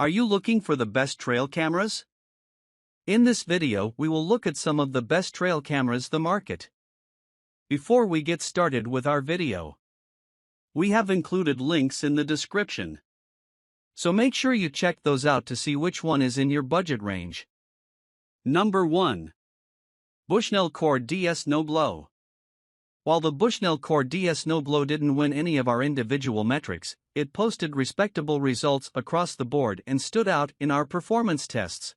Are you looking for the best trail cameras? In this video, we will look at some of the best trail cameras the market. Before we get started with our video, we have included links in the description. So make sure you check those out to see which one is in your budget range. Number 1. Bushnell Core DS No Blow. While the Bushnell Core DS No Blow didn't win any of our individual metrics, it posted respectable results across the board and stood out in our performance tests.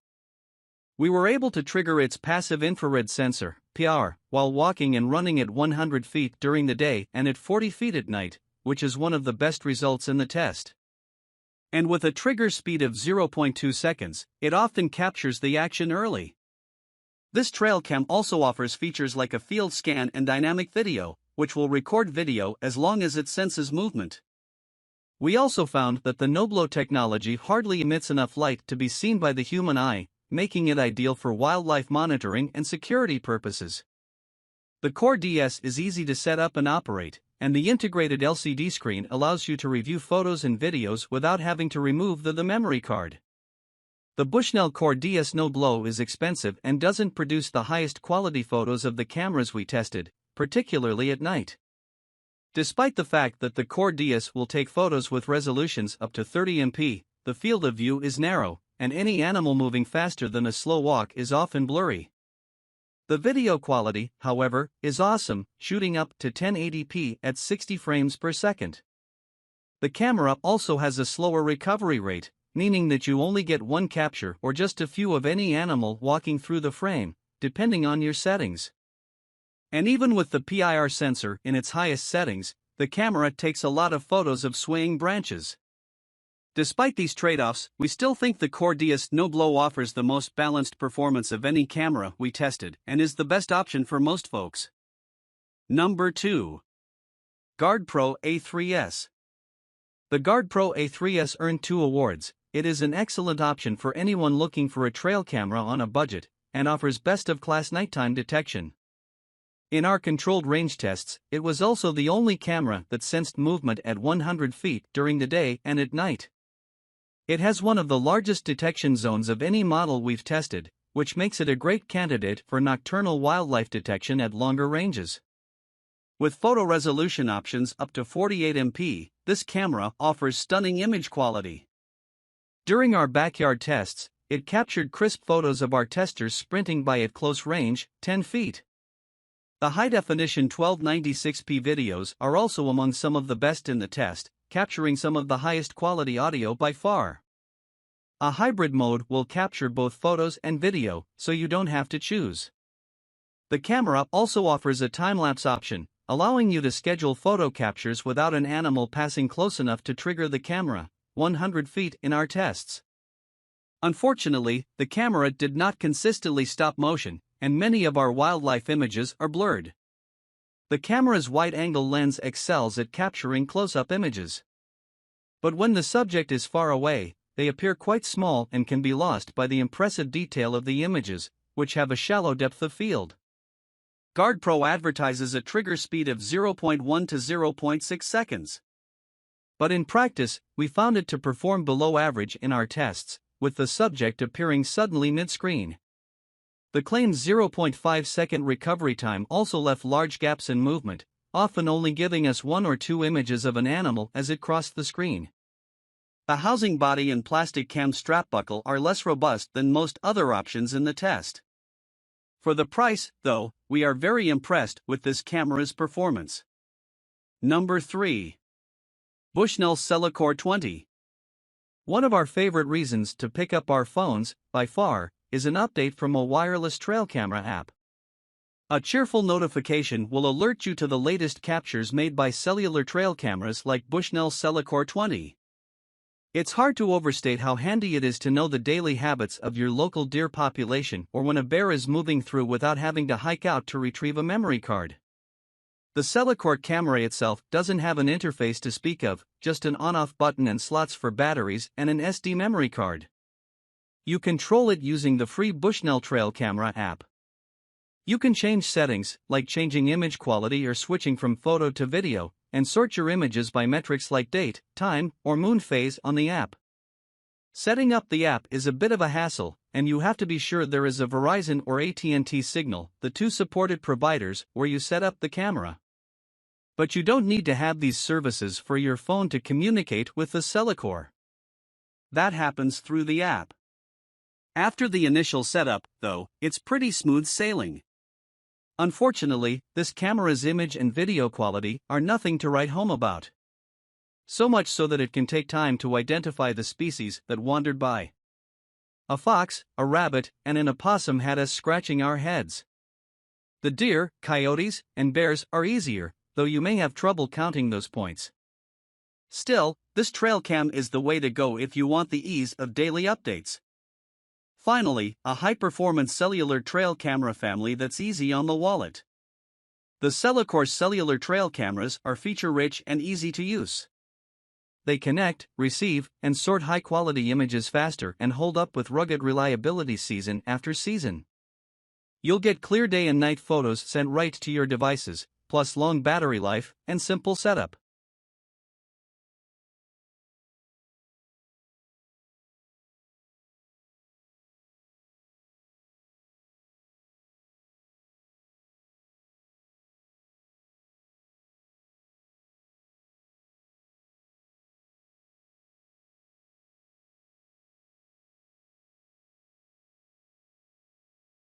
We were able to trigger its passive infrared sensor, PR, while walking and running at 100 feet during the day and at 40 feet at night, which is one of the best results in the test. And with a trigger speed of 0.2 seconds, it often captures the action early. This trail cam also offers features like a field scan and dynamic video, which will record video as long as it senses movement. We also found that the no-blow technology hardly emits enough light to be seen by the human eye, making it ideal for wildlife monitoring and security purposes. The Core DS is easy to set up and operate, and the integrated LCD screen allows you to review photos and videos without having to remove the memory card. The Bushnell Core DS No Blow is expensive and doesn't produce the highest quality photos of the cameras we tested, particularly at night. Despite the fact that the Core DS will take photos with resolutions up to 30 MP, the field of view is narrow, and any animal moving faster than a slow walk is often blurry. The video quality, however, is awesome, shooting up to 1080p at 60 frames per second. The camera also has a slower recovery rate, meaning that you only get one capture or just a few of any animal walking through the frame, depending on your settings. And even with the PIR sensor in its highest settings, the camera takes a lot of photos of swaying branches. Despite these trade-offs, we still think the Core DS No Blow offers the most balanced performance of any camera we tested and is the best option for most folks. Number 2. Guard Pro A3S. The Guard Pro A3S earned 2 awards. It is an excellent option for anyone looking for a trail camera on a budget, and offers best-of-class nighttime detection. In our controlled range tests, it was also the only camera that sensed movement at 100 feet during the day and at night. It has one of the largest detection zones of any model we've tested, which makes it a great candidate for nocturnal wildlife detection at longer ranges. With photo resolution options up to 48 MP, this camera offers stunning image quality. During our backyard tests, it captured crisp photos of our testers sprinting by at close range, 10 feet. The high-definition 1296p videos are also among some of the best in the test, capturing some of the highest quality audio by far. A hybrid mode will capture both photos and video, so you don't have to choose. The camera also offers a time-lapse option, allowing you to schedule photo captures without an animal passing close enough to trigger the camera, 100 feet in our tests. Unfortunately, the camera did not consistently stop motion, and many of our wildlife images are blurred. The camera's wide-angle lens excels at capturing close-up images. But when the subject is far away, they appear quite small and can be lost by the impressive detail of the images, which have a shallow depth of field. Guard Pro advertises a trigger speed of 0.1 to 0.6 seconds. But in practice, we found it to perform below average in our tests, with the subject appearing suddenly mid-screen. The claimed 0.5 second recovery time also left large gaps in movement, often only giving us 1 or 2 images of an animal as it crossed the screen. The housing body and plastic cam strap buckle are less robust than most other options in the test. For the price, though, we are very impressed with this camera's performance. Number 3. Bushnell Cellular 20. One of our favorite reasons to pick up our phones, by far, is an update from a wireless trail camera app. A cheerful notification will alert you to the latest captures made by cellular trail cameras like Bushnell Cellular 20. It's hard to overstate how handy it is to know the daily habits of your local deer population or when a bear is moving through without having to hike out to retrieve a memory card. The Cellular camera itself doesn't have an interface to speak of, just an on-off button and slots for batteries and an SD memory card. You control it using the free Bushnell Trail Camera app. You can change settings, like changing image quality or switching from photo to video, and sort your images by metrics like date, time, or moon phase on the app. Setting up the app is a bit of a hassle, and you have to be sure there is a Verizon or AT&T signal, the two supported providers, where you set up the camera. But you don't need to have these services for your phone to communicate with the Cellular. That happens through the app. After the initial setup, though, it's pretty smooth sailing. Unfortunately, this camera's image and video quality are nothing to write home about. So much so that it can take time to identify the species that wandered by. A fox, a rabbit, and an opossum had us scratching our heads. The deer, coyotes, and bears are easier, though you may have trouble counting those points. Still, this trail cam is the way to go if you want the ease of daily updates. Finally, a high-performance cellular trail camera family that's easy on the wallet. The Cellular cellular trail cameras are feature-rich and easy to use. They connect, receive, and sort high-quality images faster and hold up with rugged reliability season after season. You'll get clear day and night photos sent right to your devices, plus long battery life and simple setup.